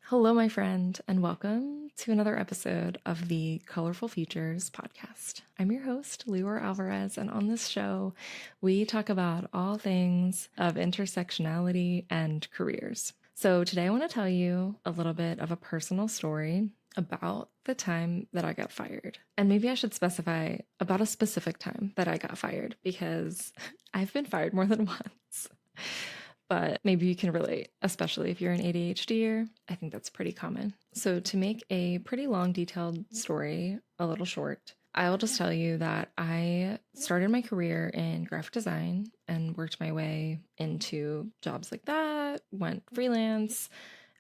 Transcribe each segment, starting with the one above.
Hello, my friend, and welcome to another episode of the Colorful Futures podcast. I'm your host, Leora Alvarez, and on this show, we talk about all things of intersectionality and careers. So today I want to tell you a little bit of a personal story about the time that I got fired. And maybe I should specify about a specific time that I got fired because I've been fired more than once. But maybe you can relate, especially if you're an ADHDer. I think that's pretty common. So to make a pretty long, detailed story a little short, I'll just tell you that I started my career in graphic design and worked my way into jobs like that, went freelance.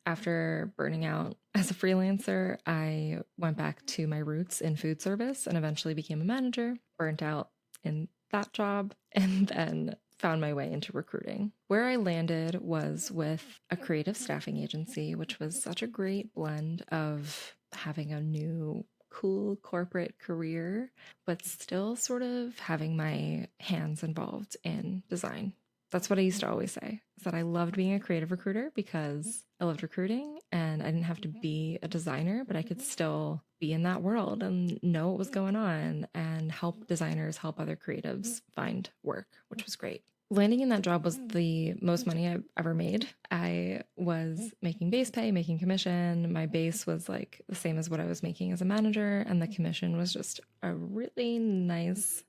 After burning out as a freelancer, I went back to my roots in food service and eventually became a manager, burnt out in that job, and then found my way into recruiting. Where I landed was with a creative staffing agency, which was such a great blend of having a new cool corporate career, but still sort of having my hands involved in design. That's what I used to always say, is that I loved being a creative recruiter because I loved recruiting and I didn't have to be a designer, but I could still be in that world and know what was going on and help designers help other creatives find work, which was great. Landing in that job was the most money I've ever made. I was making base pay, making commission. My base was like the same as what I was making as a manager, and the commission was just a really nice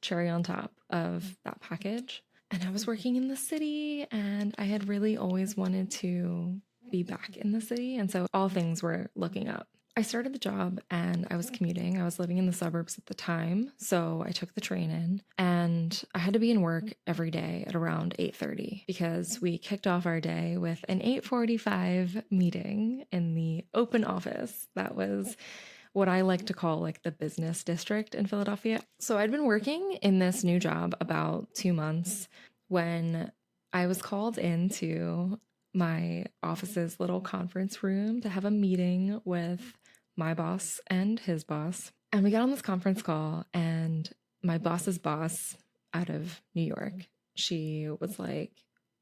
cherry on top of that package. And I was working in the city, and I had really always wanted to be back in the city. And so all things were looking up. I started the job and I was commuting. I was living in the suburbs at the time. So I took the train in and I had to be in work every day at around 8:30 because we kicked off our day with an 8:45 meeting in the open office. That was what I like to call like the business district in Philadelphia. So I'd been working in this new job about 2 months when I was called into my office's little conference room to have a meeting with my boss and his boss. And we got on this conference call, and my boss's boss out of New York, she was like,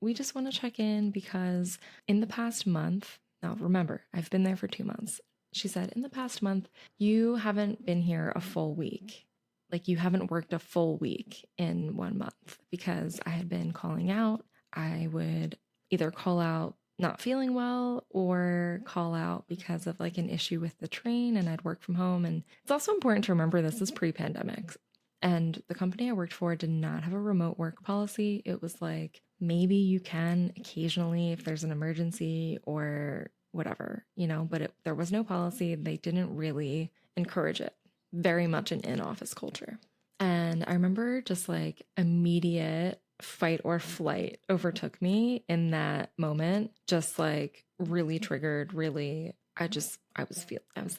we just want to check in because in the past month, now remember, I've been there for 2 months. She said, in the past month, you haven't been here a full week. Like you haven't worked a full week in 1 month because I had been calling out. I would either call out not feeling well or call out because of like an issue with the train, and I'd work from home. And it's also important to remember this is pre-pandemic. And the company I worked for did not have a remote work policy. It was like, maybe you can occasionally if there's an emergency or whatever, but there was no policy. They didn't really encourage it. Very much an in-office culture. And I remember just like immediate fight or flight overtook me in that moment, just like really triggered, really, I was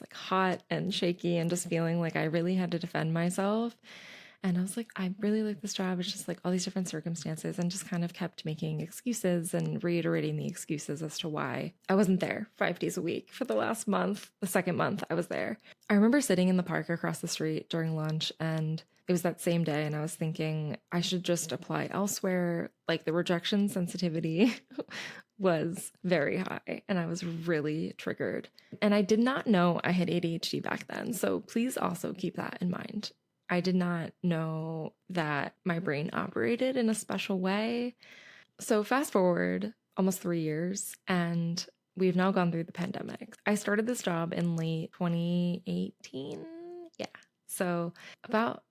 like hot and shaky and just feeling like I really had to defend myself. And I was like, I really like this job. It's just like all these different circumstances, and just kind of kept making excuses and reiterating the excuses as to why I wasn't there 5 days a week for the last month. The second month I was there. I remember sitting in the park across the street during lunch, and it was that same day, and I was thinking I should just apply elsewhere. Like the rejection sensitivity was very high, and I was really triggered. And I did not know I had ADHD back then. So please also keep that in mind. I did not know that my brain operated in a special way. So fast forward almost 3 years, and we've now gone through the pandemic. I started this job in late 2018. Yeah. So about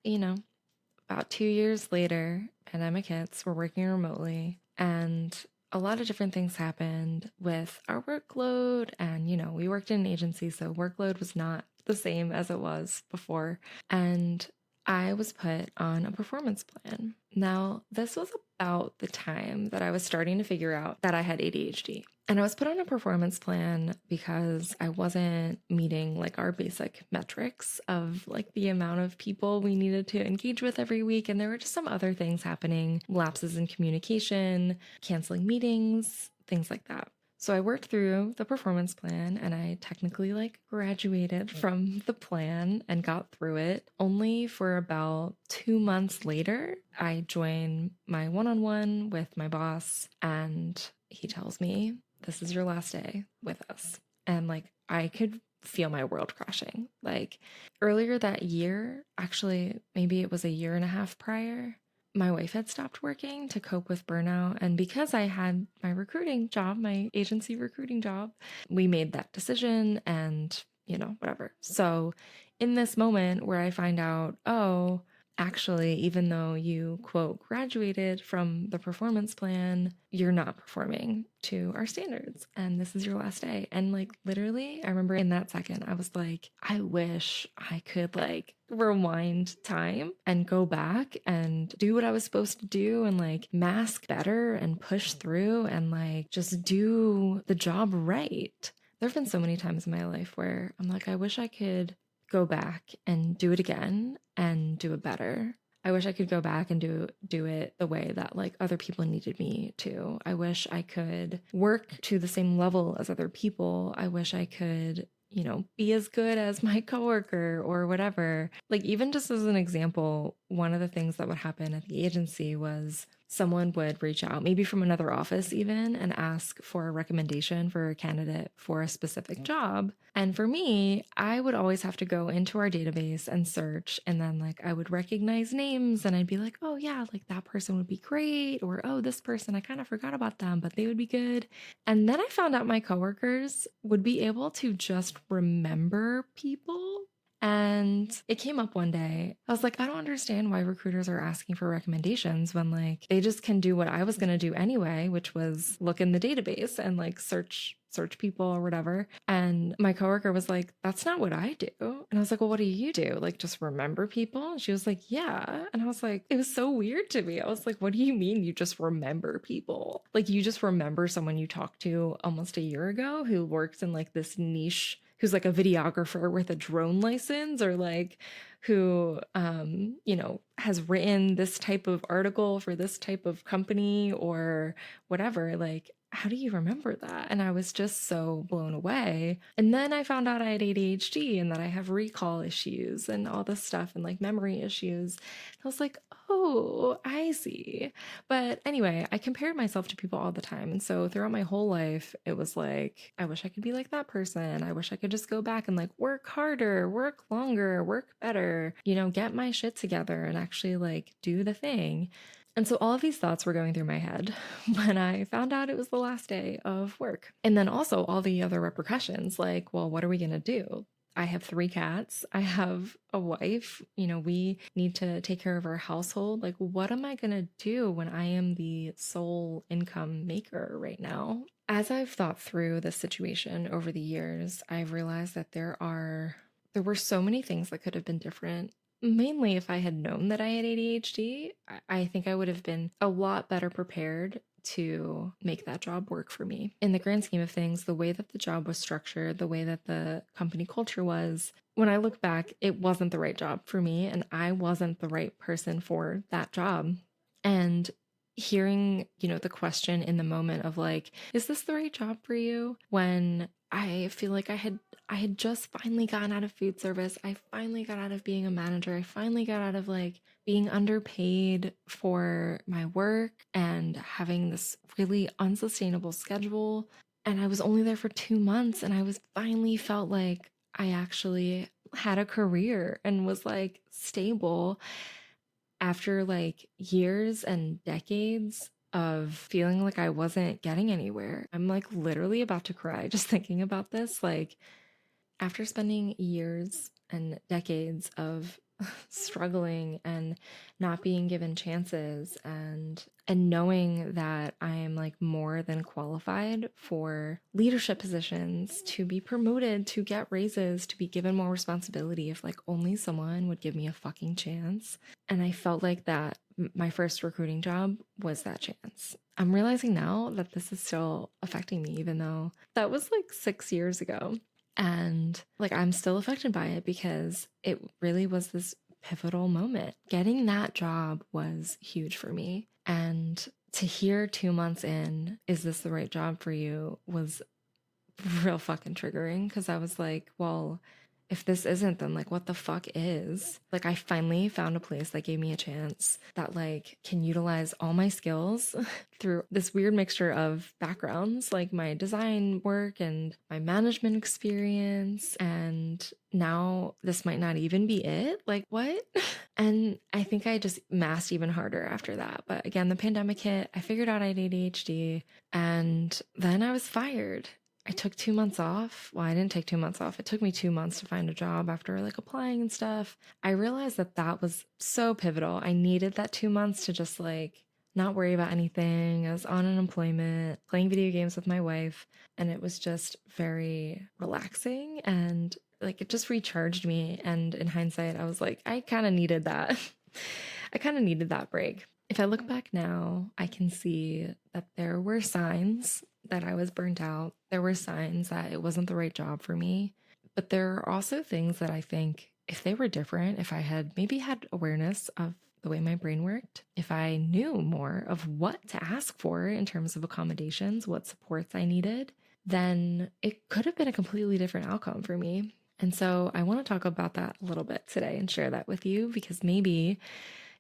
2 years later, pandemic hits, we're working remotely, and a lot of different things happened with our workload. And, we worked in an agency, so workload was not the same as it was before. And I was put on a performance plan. Now, this was about the time that I was starting to figure out that I had ADHD. And I was put on a performance plan because I wasn't meeting like our basic metrics of like the amount of people we needed to engage with every week. And there were just some other things happening, lapses in communication, canceling meetings, things like that. So I worked through the performance plan, and I technically like graduated from the plan and got through it. Only for about 2 months later, I joined my one-on-one with my boss, and he tells me, this is your last day with us. and like I could feel my world crashing. Like earlier that year, actually, maybe it was a year and a half prior, my wife had stopped working to cope with burnout. And because I had my recruiting job, my agency recruiting job, we made that decision and, whatever. So in this moment where I find out, oh, actually, even though you, quote, graduated from the performance plan, you're not performing to our standards. And this is your last day. And like literally, I remember in that second, I was like, I wish I could like rewind time and go back and do what I was supposed to do and like mask better and push through and like just do the job right. There have been so many times in my life where I'm like, I wish I could go back and do it again and do it better. I wish I could go back and do it the way that like other people needed me to. I wish I could work to the same level as other people. I wish I could, be as good as my coworker or whatever. Like even just as an example, one of the things that would happen at the agency was someone would reach out, maybe from another office even, and ask for a recommendation for a candidate for a specific job. And for me, I would always have to go into our database and search. And then like I would recognize names and I'd be like, oh yeah, like that person would be great. Or, oh, this person, I kind of forgot about them, but they would be good. And then I found out my coworkers would be able to just remember people. And it came up one day. I was like, I don't understand why recruiters are asking for recommendations when like they just can do what I was going to do anyway, which was look in the database and like search people or whatever. And my coworker was like, that's not what I do. And I was like, well, what do you do? Like just remember people? And she was like, yeah. And I was like, it was so weird to me. I was like, what do you mean you just remember people? Like you just remember someone you talked to almost a year ago who works in like this niche, who's like a videographer with a drone license, or like who, has written this type of article for this type of company or whatever. Like, how do you remember that? And I was just so blown away. And then I found out I had ADHD and that I have recall issues and all this stuff and like memory issues. I was like, oh, I see. But anyway, I compared myself to people all the time. And so throughout my whole life, it was like, I wish I could be like that person. I wish I could just go back and like work harder, work longer, work better, get my shit together and actually like do the thing. And so all of these thoughts were going through my head when I found out it was the last day of work. And then also all the other repercussions, like, well, what are we going to do? I have 3 cats. I have a wife. We need to take care of our household. Like, what am I going to do when I am the sole income maker right now? As I've thought through this situation over the years, I've realized that there were so many things that could have been different. Mainly if I had known that I had ADHD, I think I would have been a lot better prepared to make that job work for me. In the grand scheme of things, the way that the job was structured, the way that the company culture was, when I look back, it wasn't the right job for me and I wasn't the right person for that job. And hearing, the question in the moment of like, is this the right job for you? When I feel like I had just finally gotten out of food service. I finally got out of being a manager. I finally got out of like being underpaid for my work and having this really unsustainable schedule. And I was only there for 2 months and I was finally felt like I actually had a career and was like stable after like years and decades of feeling like I wasn't getting anywhere. I'm like literally about to cry just thinking about this. Like, after spending years and decades of struggling and not being given chances and knowing that I am like more than qualified for leadership positions, to be promoted, to get raises, to be given more responsibility if like only someone would give me a fucking chance. And I felt like that my first recruiting job was that chance. I'm realizing now that this is still affecting me, even though that was like 6 years ago. And like, I'm still affected by it because it really was this pivotal moment. Getting that job was huge for me. And to hear 2 months in, is this the right job for you, was real fucking triggering because I was like, well, if this isn't, then like what the fuck is? Like I finally found a place that gave me a chance that like can utilize all my skills through this weird mixture of backgrounds, like my design work and my management experience. And now this might not even be it. Like what? And I think I just masked even harder after that. But again, the pandemic hit, I figured out I had ADHD, and then I was fired. I took 2 months off. Well, I didn't take 2 months off. It took me 2 months to find a job after like applying and stuff. I realized that that was so pivotal. I needed that 2 months to just like not worry about anything. I was on unemployment, playing video games with my wife, and it was just very relaxing and like it just recharged me. And in hindsight, I was like, I kind of needed that. I kind of needed that break. If I look back now, I can see that there were signs that I was burnt out. There were signs that it wasn't the right job for me. But there are also things that I think if they were different, if I had maybe had awareness of the way my brain worked, if I knew more of what to ask for in terms of accommodations, what supports I needed, then it could have been a completely different outcome for me. And so I want to talk about that a little bit today and share that with you because maybe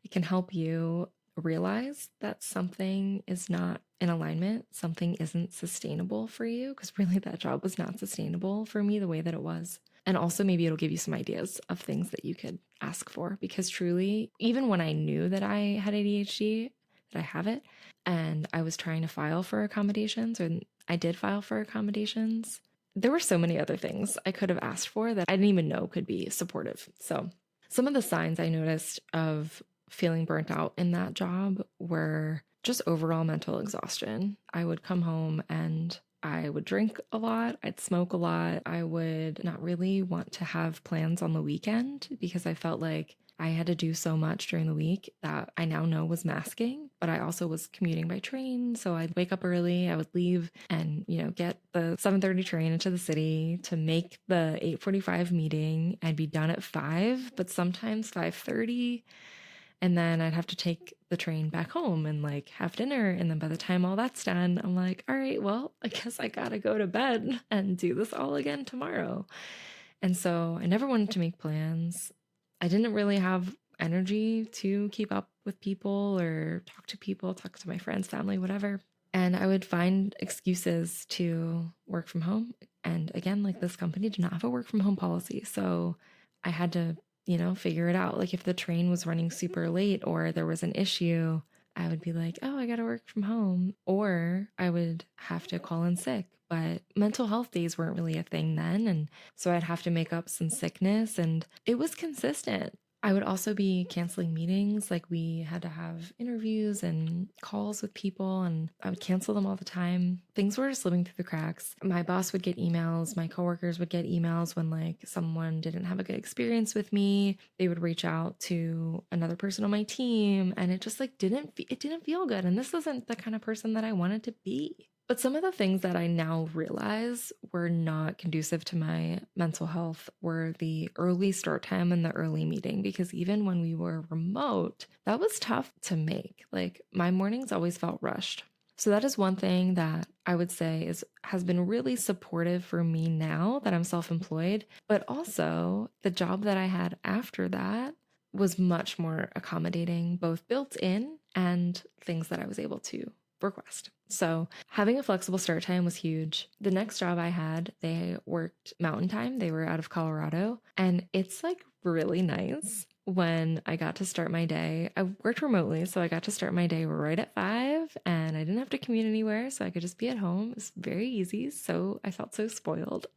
it can help you realize that something is not in alignment, something isn't sustainable for you, because really that job was not sustainable for me the way that it was. And also maybe it'll give you some ideas of things that you could ask for, because truly, even when I knew that I had ADHD, that I have it, and I was trying to file for accommodations, or I did file for accommodations, there were so many other things I could have asked for that I didn't even know could be supportive. So some of the signs I noticed of feeling burnt out in that job were just overall mental exhaustion. I would come home and I would drink a lot, I'd smoke a lot, I would not really want to have plans on the weekend because I felt like I had to do so much during the week that I now know was masking, but I also was commuting by train. So I'd wake up early, I would leave and, get the 7:30 train into the city to make the 8:45 meeting. I'd be done at 5, but sometimes 5:30. And then I'd have to take the train back home and like have dinner. And then by the time all that's done, I'm like, all right, well, I guess I gotta go to bed and do this all again tomorrow. And so I never wanted to make plans. I didn't really have energy to keep up with people or talk to my friends, family, whatever. And I would find excuses to work from home. And again, like this company did not have a work from home policy. So I had to figure it out. Like if the train was running super late or there was an issue, I would be like, oh, I got to work from home. Or I would have to call in sick. But mental health days weren't really a thing then. And so I'd have to make up some sickness and it was consistent. I would also be canceling meetings. Like we had to have interviews and calls with people and I would cancel them all the time. Things were just slipping through the cracks. My boss would get emails. My coworkers would get emails when like someone didn't have a good experience with me. They would reach out to another person on my team and it just like didn't feel good. And this isn't the kind of person that I wanted to be. But some of the things that I now realize were not conducive to my mental health were the early start time and the early meeting, because even when we were remote, that was tough to make. Like my mornings always felt rushed. So that is one thing that I would say has been really supportive for me now that I'm self-employed, but also the job that I had after that was much more accommodating, both built in and things that I was able to request. So having a flexible start time was huge. The next job I had, they worked mountain time. They were out of Colorado. And it's like really nice when I got to start my day. I worked remotely, so I got to start my day right at 5 and I didn't have to commute anywhere. So I could just be at home. It was very easy. So I felt so spoiled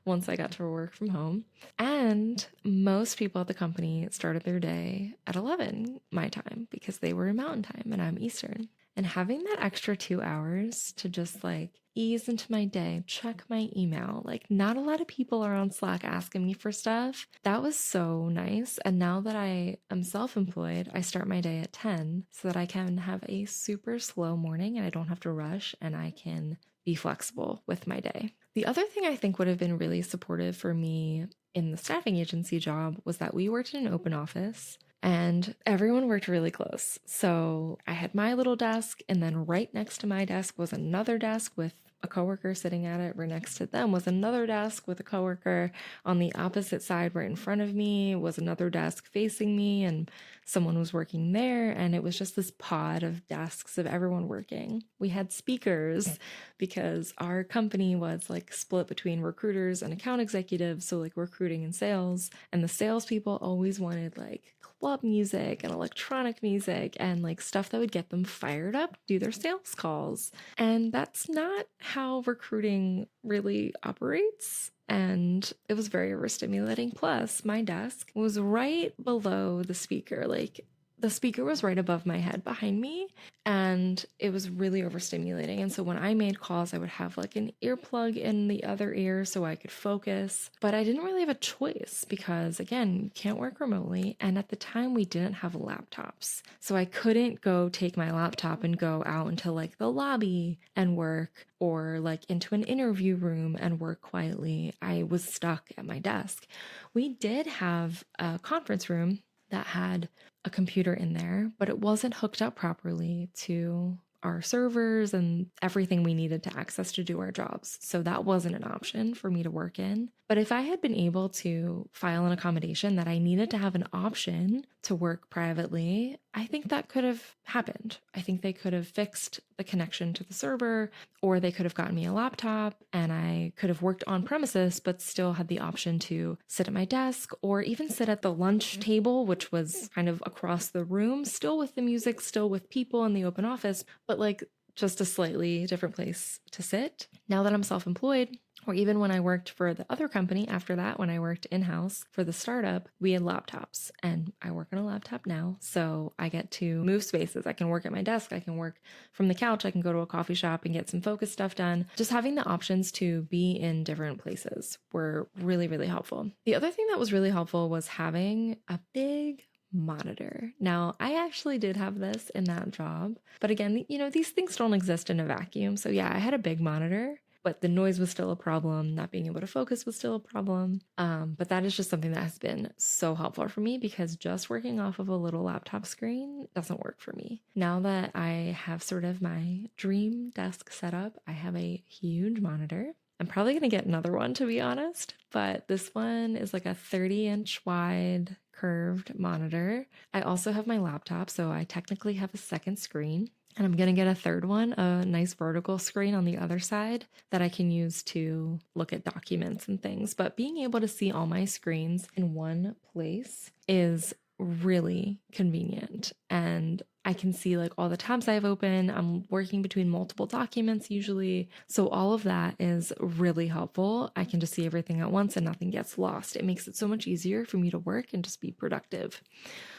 once I got to work from home. And most people at the company started their day at 11 my time because they were in mountain time and I'm Eastern. And having that extra 2 hours to just like ease into my day, check my email. Like not a lot of people are on Slack asking me for stuff. That was so nice. And now that I am self-employed, I start my day at 10 so that I can have a super slow morning and I don't have to rush and I can be flexible with my day. The other thing I think would have been really supportive for me in the staffing agency job was that we worked in an open office. And everyone worked really close. So I had my little desk, and then right next to my desk was another desk with a coworker sitting at it. Right next to them was another desk with a coworker. On the opposite side, right in front of me, was another desk facing me, and someone was working there. And it was just this pod of desks of everyone working. We had speakers because our company was like split between recruiters and account executives. So, like, recruiting and sales. And the salespeople always wanted like club music and electronic music and like stuff that would get them fired up to do their sales calls. And that's not how recruiting really operates. And it was very overstimulating. Plus, my desk was right below the speaker. Like, the speaker was right above my head behind me, and it was really overstimulating. And so when I made calls, I would have like an earplug in the other ear so I could focus. But I didn't really have a choice because, again, you can't work remotely. And at the time, we didn't have laptops. So I couldn't go take my laptop and go out into like the lobby and work, or like into an interview room and work quietly. I was stuck at my desk. We did have a conference room that had a computer in there, but it wasn't hooked up properly to our servers and everything we needed to access to do our jobs. So that wasn't an option for me to work in. But if I had been able to file an accommodation that I needed to have an option to work privately, I think that could have happened. I think they could have fixed the connection to the server, or they could have gotten me a laptop and I could have worked on premises, but still had the option to sit at my desk or even sit at the lunch table, which was kind of across the room, still with the music, still with people in the open office, but like just a slightly different place to sit. Now that I'm self-employed, or even when I worked for the other company after that, when I worked in-house for the startup, we had laptops, and I work on a laptop now. So I get to move spaces. I can work at my desk. I can work from the couch. I can go to a coffee shop and get some focus stuff done. Just having the options to be in different places were really, really helpful. The other thing that was really helpful was having a big monitor. Now, I actually did have this in that job, but again, these things don't exist in a vacuum. So yeah, I had a big monitor, but the noise was still a problem. Not being able to focus was still a problem. But that is just something that has been so helpful for me, because just working off of a little laptop screen doesn't work for me. Now that I have sort of my dream desk set up, I have a huge monitor. I'm probably going to get another one, to be honest, but this one is like a 30-inch wide curved monitor. I also have my laptop, so I technically have a second screen. And I'm going to get a third one, a nice vertical screen on the other side that I can use to look at documents and things. But being able to see all my screens in one place is really convenient. And I can see like all the tabs I have open. I'm working between multiple documents usually. So all of that is really helpful. I can just see everything at once and nothing gets lost. It makes it so much easier for me to work and just be productive.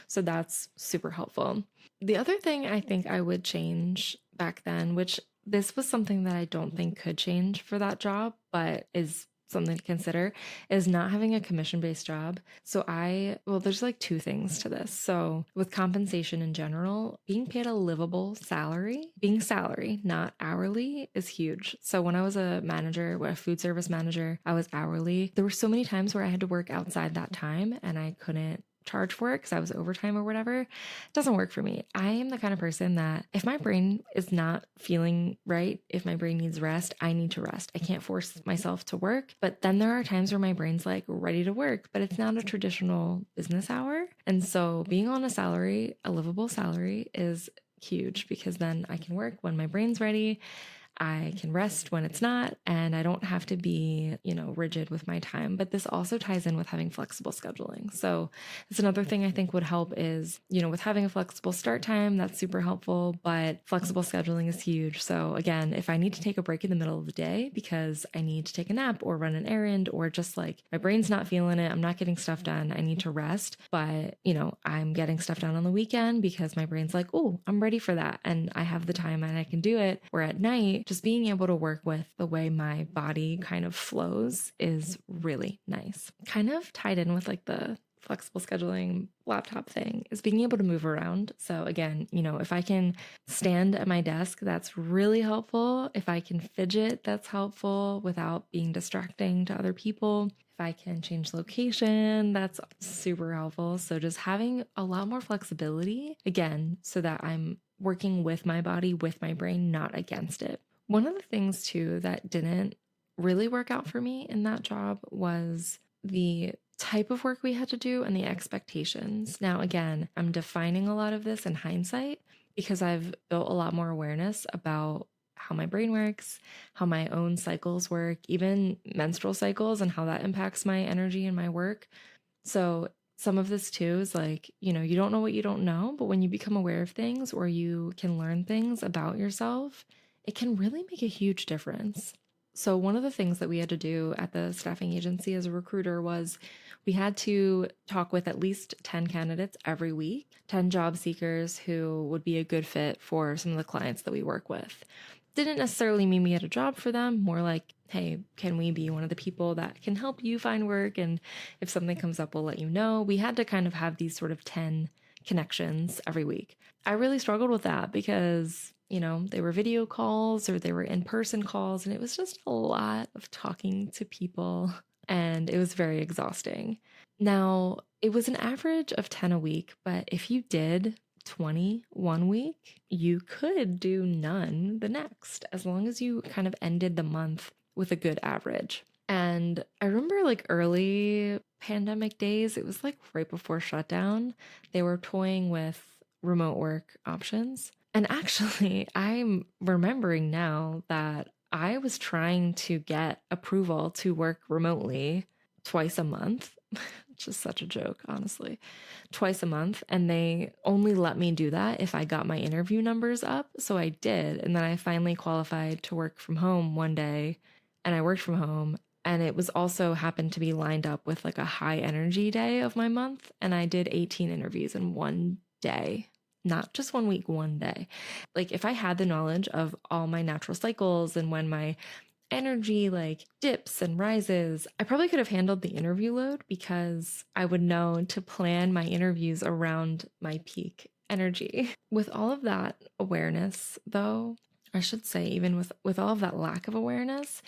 So that's super helpful. The other thing I think I would change back then, which this was something that I don't think could change for that job, but is something to consider, is not having a commission-based job. So there's like two things to this. So with compensation in general, being paid a livable salary, being salary, not hourly, is huge. So when I was a manager, a food service manager, I was hourly. There were so many times where I had to work outside that time and I couldn't charge for it because I was overtime or whatever. It doesn't work for me. I am the kind of person that if my brain is not feeling right, if my brain needs rest, I need to rest. I can't force myself to work. But then there are times where my brain's like ready to work, but it's not a traditional business hour. And so being on a salary, a livable salary, is huge, because then I can work when my brain's ready. I can rest when it's not, and I don't have to be, rigid with my time. But this also ties in with having flexible scheduling. So that's another thing I think would help is, with having a flexible start time, that's super helpful, but flexible scheduling is huge. So again, if I need to take a break in the middle of the day because I need to take a nap or run an errand, or just like my brain's not feeling it, I'm not getting stuff done, I need to rest, but I'm getting stuff done on the weekend because my brain's like, oh, I'm ready for that. And I have the time and I can do it. Or at night, just being able to work with the way my body kind of flows is really nice. Kind of tied in with like the flexible scheduling laptop thing is being able to move around. So again, if I can stand at my desk, that's really helpful. If I can fidget, that's helpful without being distracting to other people. If I can change location, that's super helpful. So just having a lot more flexibility, again, so that I'm working with my body, with my brain, not against it, One of the things too that didn't really work out for me in that job was the type of work we had to do and the expectations. Now, again, I'm defining a lot of this in hindsight because I've built a lot more awareness about how my brain works, how my own cycles work, even menstrual cycles, and how that impacts my energy and my work. So some of this too is like, you don't know what you don't know, but when you become aware of things or you can learn things about yourself, it can really make a huge difference. So one of the things that we had to do at the staffing agency as a recruiter was we had to talk with at least 10 candidates every week, 10 job seekers who would be a good fit for some of the clients that we work with. Didn't necessarily mean we had a job for them, more like, hey, can we be one of the people that can help you find work? And if something comes up, we'll let you know. We had to kind of have these sort of 10 connections every week. I really struggled with that because, they were video calls or they were in-person calls, and it was just a lot of talking to people, and it was very exhausting. Now, it was an average of 10 a week, but if you did 20 one week, you could do none the next, as long as you kind of ended the month with a good average. And I remember like early pandemic days, it was like right before shutdown, they were toying with remote work options. And actually, I'm remembering now that I was trying to get approval to work remotely twice a month, which is such a joke, honestly, twice a month. And they only let me do that if I got my interview numbers up. So I did. And then I finally qualified to work from home one day, and I worked from home. And it was also happened to be lined up with like a high energy day of my month. And I did 18 interviews in one day. Not just 1 week, one day. Like if I had the knowledge of all my natural cycles and when my energy like dips and rises, I probably could have handled the interview load because I would know to plan my interviews around my peak energy. With all of that awareness, though, I should say, even with all of that lack of awareness,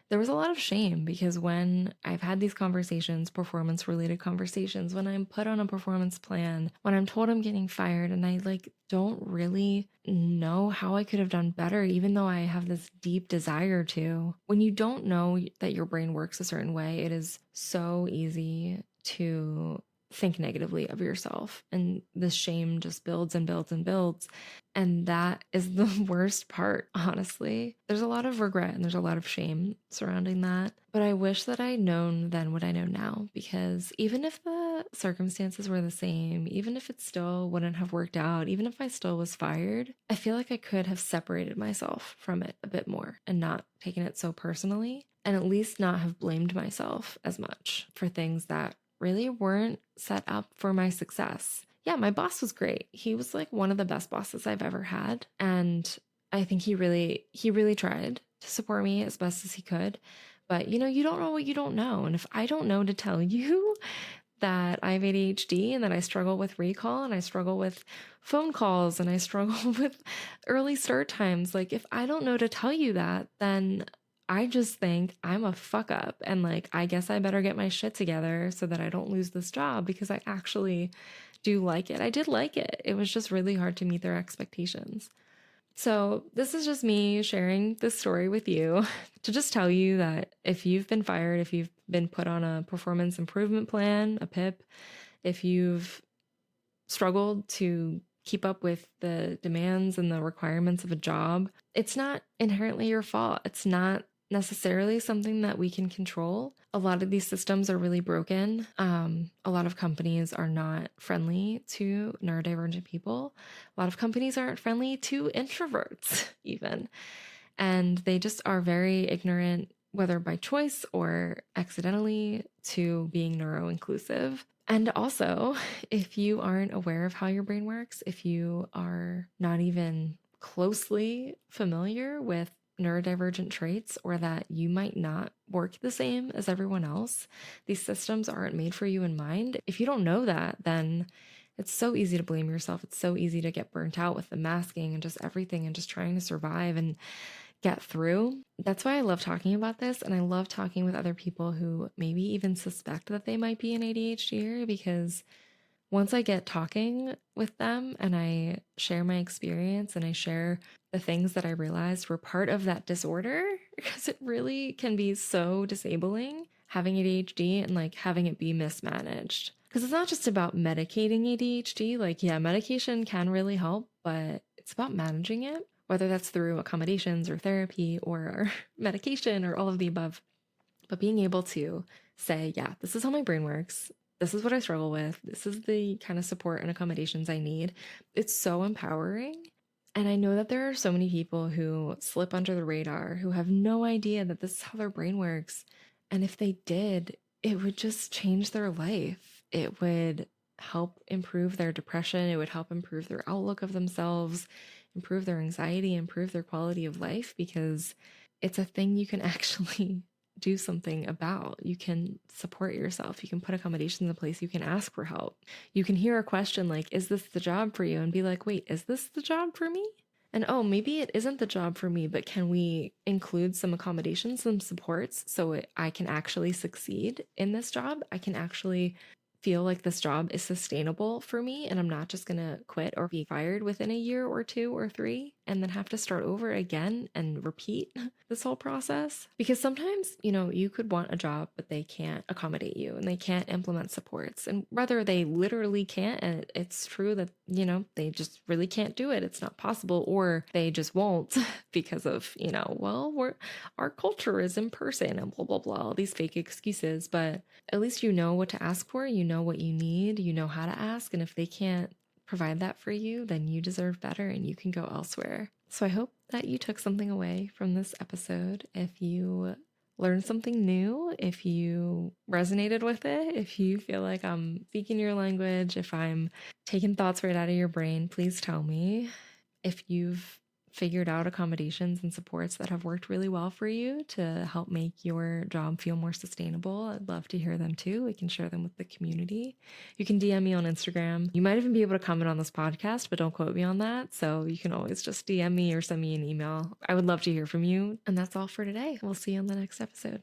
there was a lot of shame because when I've had these conversations, performance related conversations, when I'm put on a performance plan, when I'm told I'm getting fired and I like don't really know how I could have done better, even though I have this deep desire to, when you don't know that your brain works a certain way, it is so easy to think negatively of yourself. And the shame just builds and builds and builds. And that is the worst part, honestly. There's a lot of regret and there's a lot of shame surrounding that. But I wish that I'd known then what I know now, because even if the circumstances were the same, even if it still wouldn't have worked out, even if I still was fired, I feel like I could have separated myself from it a bit more and not taken it so personally, and at least not have blamed myself as much for things that really weren't set up for my success. Yeah, my boss was great. He was like one of the best bosses I've ever had. And I think he really tried to support me as best as he could. But you don't know what you don't know. And if I don't know to tell you that I have ADHD and that I struggle with recall and I struggle with phone calls and I struggle with early start times, like if I don't know to tell you that, then I just think I'm a fuck up and like, I guess I better get my shit together so that I don't lose this job because I actually do like it. I did like it. It was just really hard to meet their expectations. So this is just me sharing this story with you to just tell you that if you've been fired, if you've been put on a performance improvement plan, a PIP, if you've struggled to keep up with the demands and the requirements of a job, it's not inherently your fault. It's not necessarily something that we can control. A lot of these systems are really broken. A lot of companies are not friendly to neurodivergent people. A lot of companies aren't friendly to introverts, even. And they just are very ignorant, whether by choice or accidentally, to being neuro-inclusive. And also, if you aren't aware of how your brain works, if you are not even closely familiar with neurodivergent traits, or that you might not work the same as everyone else, these systems aren't made for you in mind. If you don't know that, then it's so easy to blame yourself. It's so easy to get burnt out with the masking and just everything and just trying to survive and get through. That's why I love talking about this, and I love talking with other people who maybe even suspect that they might be an ADHDer, because once I get talking with them and I share my experience and I share the things that I realized were part of that disorder, because it really can be so disabling having ADHD and like having it be mismanaged. Because it's not just about medicating ADHD. Like, yeah, medication can really help, but it's about managing it, whether that's through accommodations or therapy or medication or all of the above. But being able to say, yeah, this is how my brain works. This is what I struggle with. This is the kind of support and accommodations I need. It's so empowering. And I know that there are so many people who slip under the radar who have no idea that this is how their brain works. And if they did, it would just change their life. It would help improve their depression. It would help improve their outlook of themselves, improve their anxiety, improve their quality of life, because it's a thing you can actually do something about. You can support yourself. You can put accommodations in place. You can ask for help. You can hear a question like, is this the job for you? And be like, wait, is this the job for me? And oh, maybe it isn't the job for me, but can we include some accommodations, some supports so I can actually succeed in this job? I can actually feel like this job is sustainable for me and I'm not just going to quit or be fired within a year or 2 or 3 and then have to start over again and repeat this whole process. Because sometimes, you could want a job, but they can't accommodate you and they can't implement supports. And whether they literally can't, and it's true that, they just really can't do it. It's not possible, or they just won't because of, our culture is in person and blah, blah, blah, all these fake excuses. But at least you know what to ask for, you know what you need, you know how to ask. And if they can't provide that for you, then you deserve better and you can go elsewhere. So I hope that you took something away from this episode. If you learned something new, if you resonated with it, if you feel like I'm speaking your language, if I'm taking thoughts right out of your brain, please tell me. If you've figured out accommodations and supports that have worked really well for you to help make your job feel more sustainable, I'd love to hear them too. We can share them with the community. You can DM me on Instagram. You might even be able to comment on this podcast, but don't quote me on that. So you can always just DM me or send me an email. I would love to hear from you. And that's all for today. We'll see you on the next episode.